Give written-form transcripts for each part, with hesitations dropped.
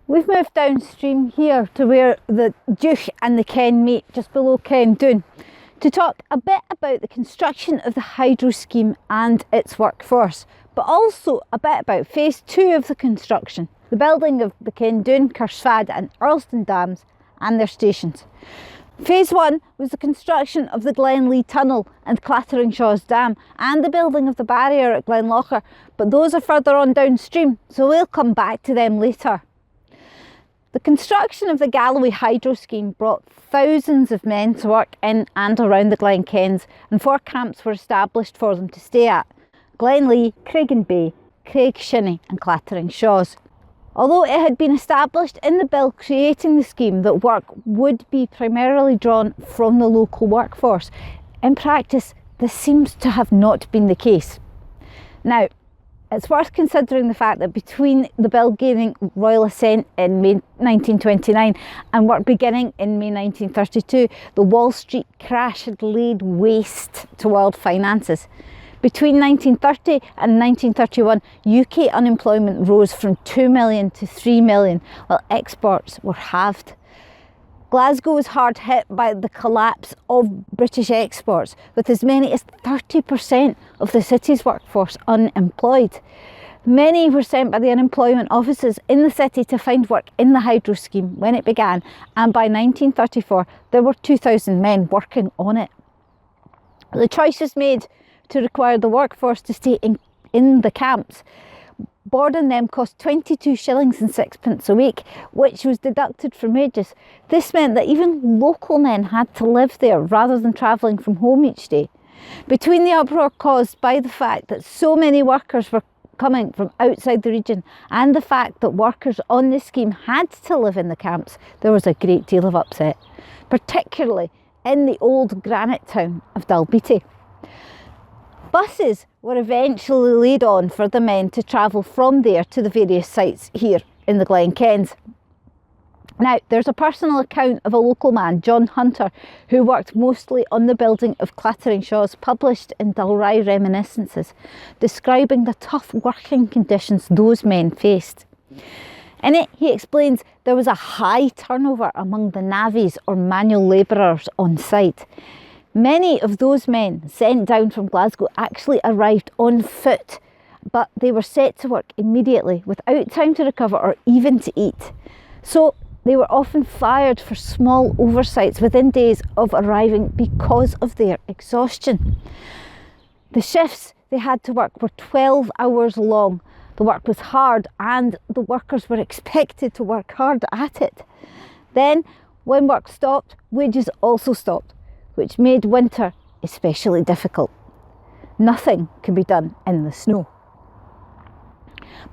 We've moved downstream here to where the Duch and the Ken meet, just below Kendoon, to talk a bit about the construction of the hydro scheme and its workforce, but also a bit about phase 2 of the construction, the building of the Kendoon, Carsfad and Earlstoun dams and their stations. Phase 1 was the construction of the Glenlee Tunnel and Clattering-Shaws Dam and the building of the barrier at Glenlocher, but those are further on downstream, so we'll come back to them later. The construction of the Galloway Hydro Scheme brought thousands of men to work in and around the Glen Kens, and 4 camps were established for them to stay at: Glenlee, Craigenbay, Craigshinnie and Clattering-Shaws. Although it had been established in the bill creating the scheme that work would be primarily drawn from the local workforce, in practice this seems to have not been the case. Now, it's worth considering the fact that between the bill gaining royal assent in May 1929 and work beginning in May 1932, the Wall Street crash had laid waste to world finances. Between 1930 and 1931, UK unemployment rose from 2 million to 3 million, while exports were halved. Glasgow was hard hit by the collapse of British exports, with as many as 30% of the city's workforce unemployed. Many were sent by the unemployment offices in the city to find work in the hydro scheme when it began, and by 1934 there were 2,000 men working on it. The choice was made to require the workforce to stay in the camps. Boarding them cost 22 shillings and sixpence a week, which was deducted from wages. This meant that even local men had to live there rather than travelling from home each day. Between the uproar caused by the fact that so many workers were coming from outside the region and the fact that workers on this scheme had to live in the camps, there was a great deal of upset, particularly in the old granite town of Dalby. Buses were eventually laid on for the men to travel from there to the various sites here in the Glen Kens. Now, there's a personal account of a local man, John Hunter, who worked mostly on the building of Clattering-Shaws, published in Dalry Reminiscences, describing the tough working conditions those men faced. In it, he explains there was a high turnover among the navvies or manual labourers on site. Many of those men sent down from Glasgow actually arrived on foot, but they were set to work immediately without time to recover or even to eat. So they were often fired for small oversights within days of arriving because of their exhaustion. The shifts they had to work were 12 hours long. The work was hard and the workers were expected to work hard at it. Then, when work stopped, wages also stopped, which made winter especially difficult. Nothing could be done in the snow.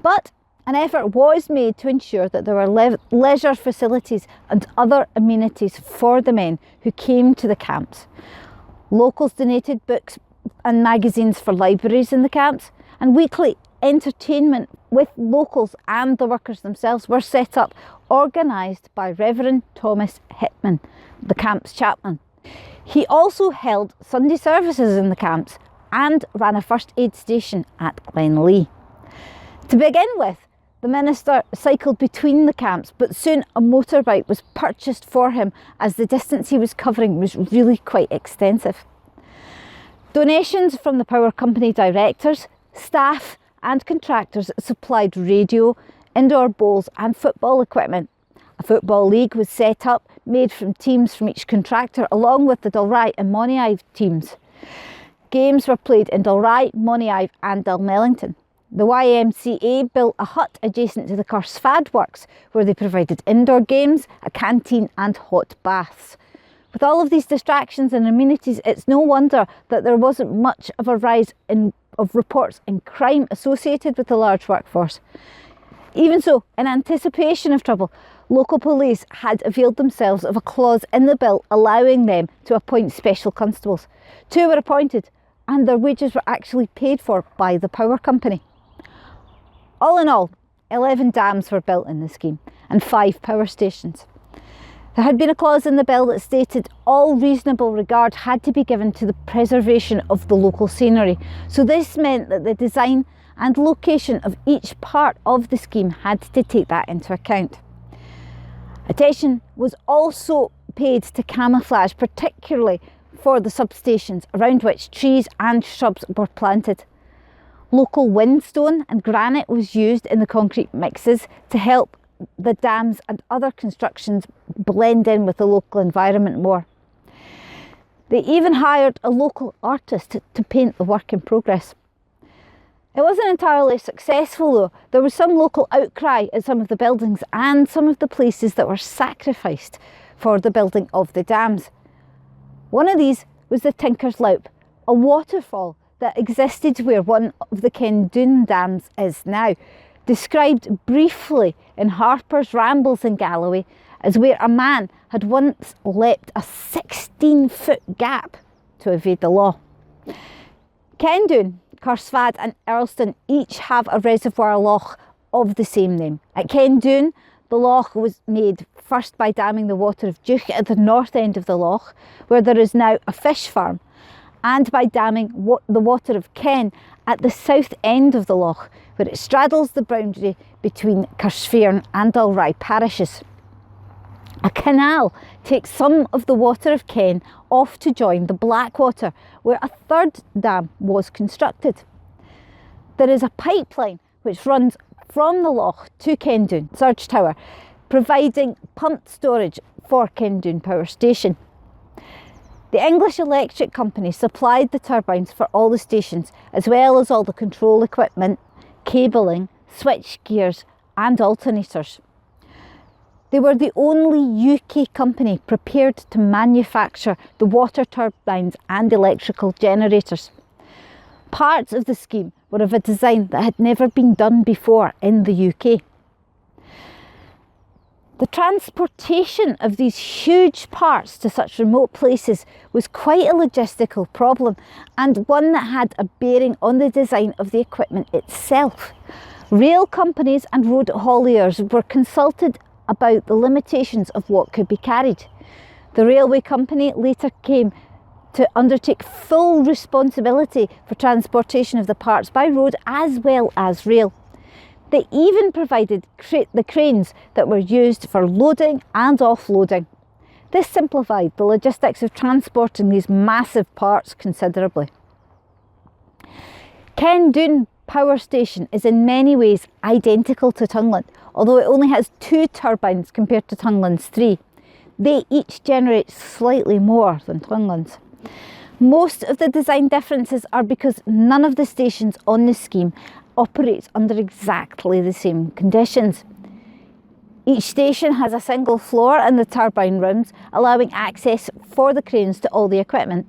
But an effort was made to ensure that there were leisure facilities and other amenities for the men who came to the camps. Locals donated books and magazines for libraries in the camps, and weekly entertainment with locals and the workers themselves were set up, organised by Reverend Thomas Hitman, the camp's chaplain. He also held Sunday services in the camps and ran a first aid station at Glenlee. To begin with, the minister cycled between the camps, but soon a motorbike was purchased for him as the distance he was covering was really quite extensive. Donations from the power company directors, staff and contractors supplied radio, indoor bowls and football equipment. A football league was set up, made from teams from each contractor, along with the Dalry and Moniaive teams. Games were played in Dalry, Moniaive and Dalmellington. The YMCA built a hut adjacent to the Carsfad works, where they provided indoor games, a canteen and hot baths. With all of these distractions and amenities, it's no wonder that there wasn't much of a rise of reports in crime associated with the large workforce. Even so, in anticipation of trouble, local police had availed themselves of a clause in the bill allowing them to appoint special constables. 2 were appointed and their wages were actually paid for by the power company. All in all, 11 dams were built in the scheme and 5 power stations. There had been a clause in the bill that stated all reasonable regard had to be given to the preservation of the local scenery. So this meant that the design and location of each part of the scheme had to take that into account. Attention was also paid to camouflage, particularly for the substations around which trees and shrubs were planted. Local whinstone and granite was used in the concrete mixes to help the dams and other constructions blend in with the local environment more. They even hired a local artist to paint the work in progress. It wasn't entirely successful though. There was some local outcry at some of the buildings and some of the places that were sacrificed for the building of the dams. One of these was the Tinker's Loup, a waterfall that existed where one of the Kendoon dams is now, described briefly in Harper's Rambles in Galloway as where a man had once leapt a 16-foot gap to evade the law. Kendoon, Carsfad and Earlstoun each have a reservoir loch of the same name. At Kendoon, the loch was made first by damming the water of Duch at the north end of the loch, where there is now a fish farm, and by damming the water of Ken at the south end of the loch, where it straddles the boundary between Carsfad and Dalry parishes. A canal takes some of the water of Ken off to join the Blackwater, where a third dam was constructed. There is a pipeline which runs from the loch to Kendoon Surge Tower, providing pumped storage for Kendoon Power Station. The English Electric Company supplied the turbines for all the stations, as well as all the control equipment, cabling, switch gears and alternators. They were the only UK company prepared to manufacture the water turbines and electrical generators. Parts of the scheme were of a design that had never been done before in the UK. The transportation of these huge parts to such remote places was quite a logistical problem, and one that had a bearing on the design of the equipment itself. Rail companies and road hauliers were consulted about the limitations of what could be carried. The railway company later came to undertake full responsibility for transportation of the parts by road as well as rail. They even provided the cranes that were used for loading and offloading. This simplified the logistics of transporting these massive parts considerably. Kendoon Power Station is in many ways identical to Tungland, although it only has 2 turbines compared to Tungland's 3. They each generate slightly more than Tungland's. Most of the design differences are because none of the stations on the scheme operates under exactly the same conditions. Each station has a single floor in the turbine rooms, allowing access for the cranes to all the equipment.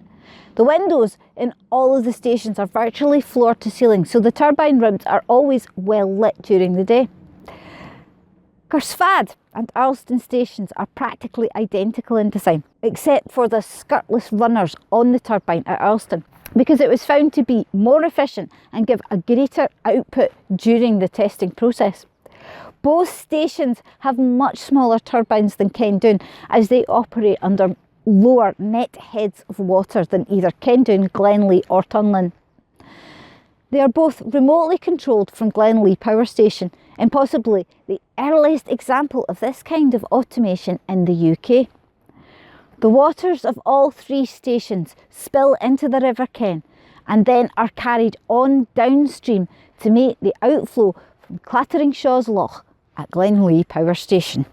The windows in all of the stations are virtually floor to ceiling, so the turbine rooms are always well lit during the day. Carsfad and Earlstoun stations are practically identical in design, except for the skirtless runners on the turbine at Earlstoun, because it was found to be more efficient and give a greater output during the testing process. Both stations have much smaller turbines than Kendoon, as they operate under lower net heads of water than either Kendoon, Glenlee or Tungland. They are both remotely controlled from Glenlee Power Station, and possibly the earliest example of this kind of automation in the UK. The waters of all 3 stations spill into the River Ken and then are carried on downstream to meet the outflow from Clatteringshaw's Loch at Glenlee Power Station.